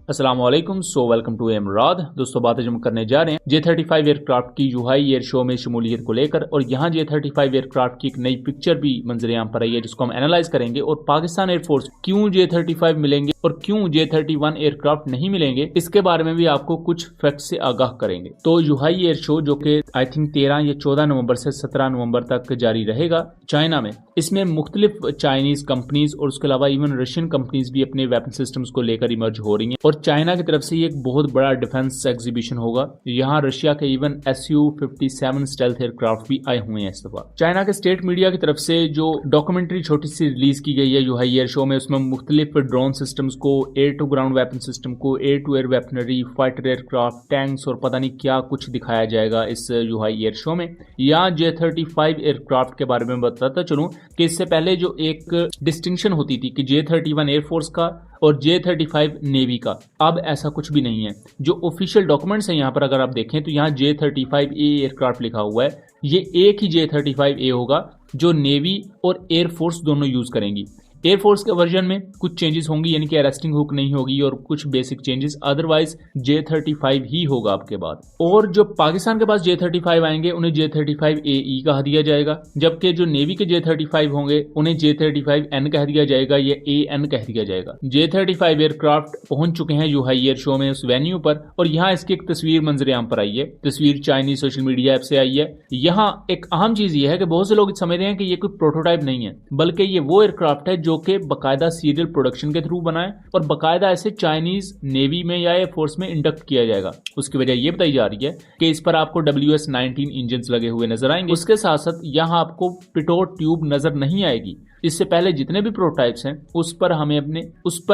अस्सलाम वालेकुम। Welcome to Imrad. दोस्तों, बातें जो हम करने जा रहे हैं J-35 एयरक्राफ्ट की जुहाई एयर शो में शमूलियत को लेकर, और यहाँ J-35 एयरक्राफ्ट की एक नई पिक्चर भी मंजर आम पर आई है जिसको हम एनालाइज करेंगे, और पाकिस्तान एयरफोर्स क्यों J-35 मिलेंगे और क्यों J-31 एयरक्राफ्ट नहीं मिलेंगे, इसके बारे में भी आपको कुछ फैक्ट से आगाह करेंगे। तो जुहाई एयर शो जो कि आई थिंक 13 या 14 नवंबर से 17 नवंबर तक जारी रहेगा चाइना में, इसमें मुख्तलिफ चाइनीज कंपनीज और उसके अलावा इवन रशियन कंपनीज भी अपने वेपन सिस्टम्स को लेकर इमर्ज हो रही हैं, और चाइना की तरफ से ये एक बहुत बड़ा डिफेंस एग्जीबिशन होगा। यहाँ रशिया के इवन Su-57 स्टेल्थ एयरक्राफ्ट भी आए हुए हैं इस दफा। चाइना के स्टेट मीडिया की तरफ से जो डॉक्यूमेंट्री छोटी सी रिलीज की गई है जुहाई एयर शो में, उसमें मुख्तलिफ ड्रोन सिस्टम्स को, air to ground weapon system को, air to air weaponry, fighter aircraft, tanks और पता नहीं क्या कुछ दिखाया जाएगा इस जुहाई एयर शो में। यहाँ J-35 एयरक्राफ्ट के बारे में बताता चलूं कि इससे पहले जो एक डिस्टिंक्शन होती थी कि J-31 एयरफोर्स का और J-35 नेवी का, अब ऐसा कुछ भी नहीं है। जो ऑफिशियल डॉक्यूमेंट्स हैं यहाँ पर अगर आप देखें तो यहाँ J-35A एयरक्राफ्ट लिखा हुआ है। ये एक ही J-35A होगा जो नेवी और एयरफोर्स दोनों यूज करेंगी। एयरफोर्स के वर्जन में कुछ चेंजेस होंगी, यानी कि अरेस्टिंग हुक नहीं होगी और कुछ बेसिक चेंजेस, अदरवाइज J-35 ही होगा आपके बाद। और जो पाकिस्तान के पास J-35 आएंगे उन्हें J-35AE कहा दिया जाएगा, जबकि जो नेवी के J-35 होंगे उन्हें J-35N कह दिया जाएगा या AN कह दिया जाएगा। J-35 एयरक्राफ्ट पहुंच चुके हैं जुहाई एयर शो में उस वेन्यू पर, और यहाँ इसकी एक तस्वीर मंजर आम पर आई है। तस्वीर चाइनीज सोशल मीडिया ऐप से आई है। यहाँ एक अहम चीज ये है कि बहुत से लोग समझ रहे हैं कि ये कोई प्रोटोटाइप नहीं है, बल्कि ये वो एयरक्राफ्ट है जो कि बकायदा सीरियल प्रोडक्शन के थ्रू बना है और बकायदा ऐसे चाइनीज नेवी में या एयरफोर्स में इंडक्ट किया जाएगा। उसकी वजह यह बताई जा रही है कि इस पर आपको WS-19 इंजन लगे हुए नजर आएंगे। उसके साथ साथ यहाँ आपको पिटोट ट्यूब नजर नहीं आएगी। इससे पहले जितने भी प्रोटोटाइप्स हैं उस पर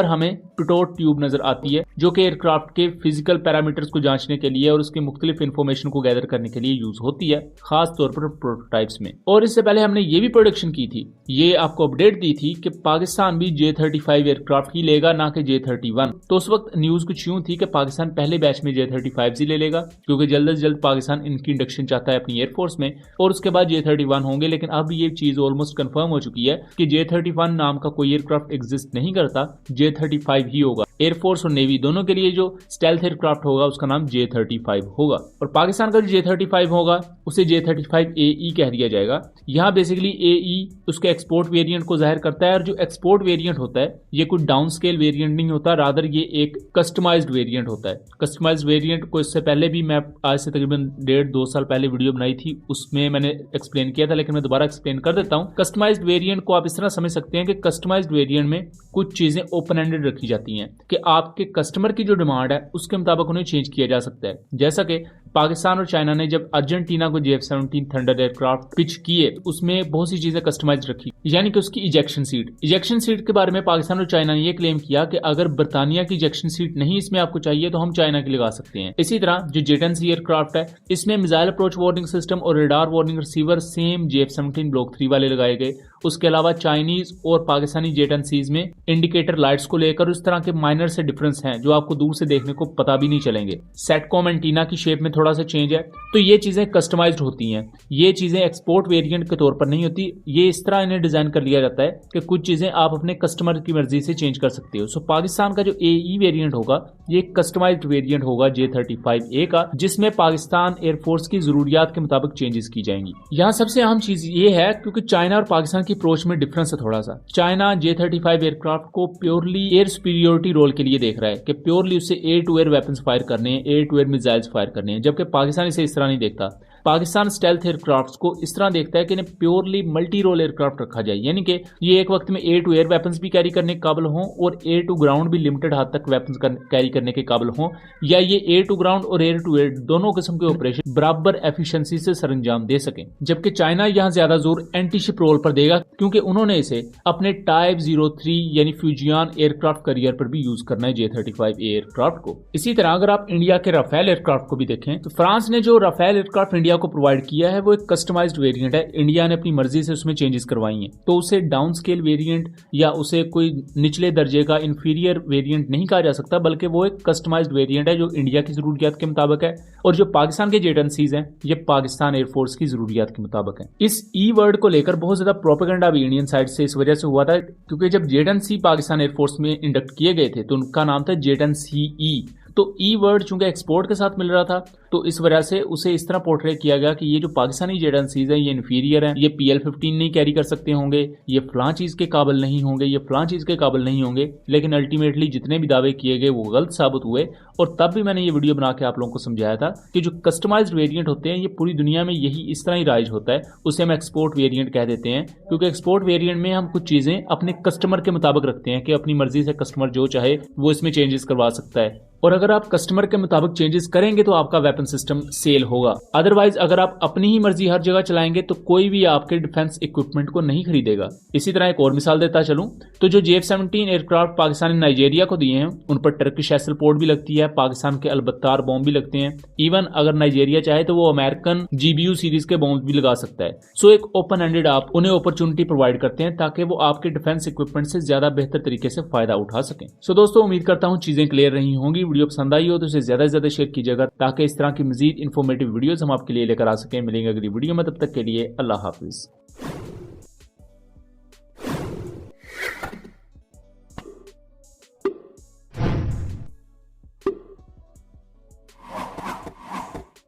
हमें पिटोट ट्यूब नजर आती है, जो कि एयरक्राफ्ट के फिजिकल पैरामीटर्स को जांचने के लिए और उसके मुख्तलिफ इंफॉर्मेशन को गैदर करने के लिए यूज होती है, खास तौर पर प्रोटोटाइप्स में। और इससे पहले हमने ये भी प्रोडक्शन की थी, ये आपको अपडेट दी थी कि पाकिस्तान भी J-35 एयरक्राफ्ट ही लेगा, ना कि J-31। तो उस वक्त न्यूज कुछ यूं थी कि पाकिस्तान पहले बैच में J-35 ही ले लेगा, क्योंकि जल्द से जल्द पाकिस्तान इनकी इंडक्शन चाहता है अपनी एयरफोर्स में, और उसके बाद J-31 होंगे। लेकिन अब ये चीज ऑलमोस्ट कंफर्म हो चुकी है कि J-31 नाम का कोई एयरक्राफ्ट एग्जिस्ट नहीं करता, J-35 ही होगा। एयरफोर्स और नेवी दोनों के लिए जो स्टेल्थ एयरक्राफ्ट होगा उसका नाम J-35 होगा, और पाकिस्तान का जो J-35 होगा उसे J-35AE कह दिया जाएगा। यहाँ बेसिकली AE उसके एक्सपोर्ट वेरिएंट को जाहिर करता है, और जो एक्सपोर्ट वेरिएंट होता है ये कोई डाउन स्केल वेरिएंट नहीं होता, रादर ये एक कस्टमाइज्ड वेरिएंट होता है। कस्टमाइज्ड वेरिएंट को इससे पहले भी मैं आज से तकरीबन 1.5-2 साल पहले वीडियो बनाई थी, उसमें मैंने एक्सप्लेन किया था, लेकिन मैं दोबारा एक्सप्लेन कर देता हूँ। कस्टमाइज्ड वेरिएंट को आप इस तरह समझ सकते हैं कि कस्टमाइज्ड वेरिएंट में कुछ चीजें ओपन एंडेड रखी जाती हैं कि आपके कस्टमर की जो डिमांड है उसके मुताबिक उन्हें चेंज किया जा सकता है। जैसा कि पाकिस्तान और चाइना ने जब अर्जेंटीना को F-17 थंडर एयरक्राफ्ट पिच किए, उसमें बहुत सी चीजें कस्टमाइज रखी, यानी कि उसकी इजेक्शन सीट के बारे में पाकिस्तान और चाइना ने यह क्लेम किया कि अगर बर्तानिया की इजेक्शन सीट नहीं इसमें आपको चाहिए तो हम चाइना की लगा सकते हैं। इसी तरह जो J-10C एयरक्राफ्ट है, इसमें मिसाइल अप्रोच वार्निंग सिस्टम और radar warning receiver same F-17 block 3 वाले लगाए गए। उसके अलावा चाइनीज और पाकिस्तानी J-10Cs में इंडिकेटर लाइट्स को लेकर उस तरह के माइनर से डिफरेंस हैं जो आपको दूर से देखने को पता भी नहीं चलेंगे। सेटकॉम एंटीना की शेप में थोड़ा सा चेंज है। तो ये चीजें कस्टमाइज्ड होती हैं, ये चीजें एक्सपोर्ट वेरिएंट के तौर पर नहीं होती। ये इस तरह इन्हें डिजाइन कर लिया जाता है कि कुछ चीजें आप अपने कस्टमर की मर्जी से चेंज कर सकते हो। सो पाकिस्तान का जो AE वेरिएंट होगा ये कस्टमाइज्ड वेरिएंट होगा J-35A का, जिसमें पाकिस्तान एयरफोर्स की जरूरियात के मुताबिक चेंजेस की जाएंगी। यहाँ सबसे अहम चीज ये है क्योंकि चाइना और पाकिस्तान की अप्रोच में डिफरेंस है थोड़ा सा। चाइना J-35 एयरक्राफ्ट को प्योरली एयर सुपीरियोरिटी रोल के लिए देख रहा है कि प्योरली उससे air to air weapons fire करने हैं, air to air missiles fire करने हैं, जबकि पाकिस्तान इसे इस तरह नहीं देखता। पाकिस्तान स्टेल्थ एयरक्राफ्ट्स को इस तरह देखता है कि इन्हें प्योरली मल्टी रोल एयरक्राफ्ट रखा जाए, यानी कि ये एक वक्त में एयर टू एयर वेपन्स भी कैरी करने के काबिल हों और एयर टू ग्राउंड भी लिमिटेड हद तक वेपन्स कैरी करने के काबिल हों, या ये एयर टू ग्राउंड और एयर टू एयर दोनों किस्म के ऑपरेशन बराबर एफिशिएंसी से सरंजाम दे सकें। जबकि चाइना यहाँ ज्यादा जोर एंटी शिप रोल पर देगा, क्योंकि उन्होंने इसे अपने टाइप 03 यानी फ्यूजियान एयरक्राफ्ट करियर पर भी यूज करना है J-35 एयरक्राफ्ट को। इसी तरह अगर आप इंडिया के राफेल एयरक्राफ्ट को भी देखें तो फ्रांस ने जो राफेल एयरक्राफ्ट इंडिया इंडिया को प्रोवाइड किया है वो एक कस्टमाइज्ड वेरिएंट है। इंडिया ने अपनी मर्जी से उसमें चेंजेस करवाई हैं, तो उसे डाउन स्केल वेरिएंट या उसे कोई निचले दर्जे का इंफीरियर वेरिएंट नहीं कहा जा सकता, बल्कि वो एक कस्टमाइज्ड वेरिएंट है जो इंडिया की जरूरियात के मुताबिक है। और जो पाकिस्तान के जेट एनसीज हैं ये पाकिस्तान एयरफोर्स की जरूरियात के मुताबिक है। इस ई वर्ड को लेकर बहुत ज्यादा प्रोपेगेंडा भी इंडियन साइड से इस वजह से हुआ था, क्योंकि जब जेट एनसी पाकिस्तान एयरफोर्स में इंडक्ट किए गए थे तो उनका नाम था जेट एनसीई। तो ई वर्ड चूंकि एक्सपोर्ट के साथ मिल रहा था तो इस वजह से उसे इस तरह पोर्ट्रे किया गया कि ये जो पाकिस्तानी जेट एनसीज है ये इन्फीरियर है, ये PL-15 नहीं कैरी कर सकते होंगे, ये फलां चीज के काबिल नहीं होंगे, ये फलां चीज के काबिल नहीं होंगे। लेकिन अल्टीमेटली जितने भी दावे किए गए वो गलत साबित हुए। और तब भी मैंने ये वीडियो बना के आप लोगों को समझाया था कि जो कस्टमाइज्ड वेरिएंट होते हैं ये पूरी दुनिया में यही इस तरह ही राइज होता है, उसे हम एक्सपोर्ट वेरिएंट कह देते हैं। क्योंकि एक्सपोर्ट वेरिएंट में हम कुछ चीजें अपने कस्टमर के मुताबिक रखते हैं कि अपनी मर्जी से कस्टमर जो चाहे वो इसमें चेंजेस करवा सकता है। और अगर आप कस्टमर के मुताबिक चेंजेस करेंगे तो आपका वेपन सिस्टम सेल होगा। अदरवाइज अगर आप अपनी ही मर्जी हर जगह चलाएंगे तो कोई भी आपके डिफेंस इक्विपमेंट को नहीं खरीदेगा। इसी तरह एक और मिसाल देता चलूं तो जो JF-17 एयरक्राफ्ट पाकिस्तान ने नाइजीरिया को दिए हैं उन पर टर्किश एसल पोर्ट भी लगती है, पाकिस्तान के अलबत्तार बॉम्ब भी लगते हैं। इवन अगर नाइजीरिया चाहे तो वो अमेरिकन GBU सीरीज के बॉम्ब भी लगा सकता है। सो एक ओपन एंडेड आप उन्हें अपॉर्चुनिटी प्रोवाइड करते हैं ताकि वो आपके डिफेंस इक्विपमेंट से ज्यादा बेहतर तरीके से फायदा उठा सकें। सो दोस्तों उम्मीद करता हूँ चीजें क्लियर रही होंगी। वीडियो पसंद आई हो तो इसे ज्यादा से ज्यादा शेयर कीजिएगा ताकि इस तरह की मजीद इन्फॉर्मेटिव वीडियोस हम आपके लिए लेकर आ सकें। मिलेंगे अगली वीडियो में, तब तक के लिए अल्लाह हाफिज।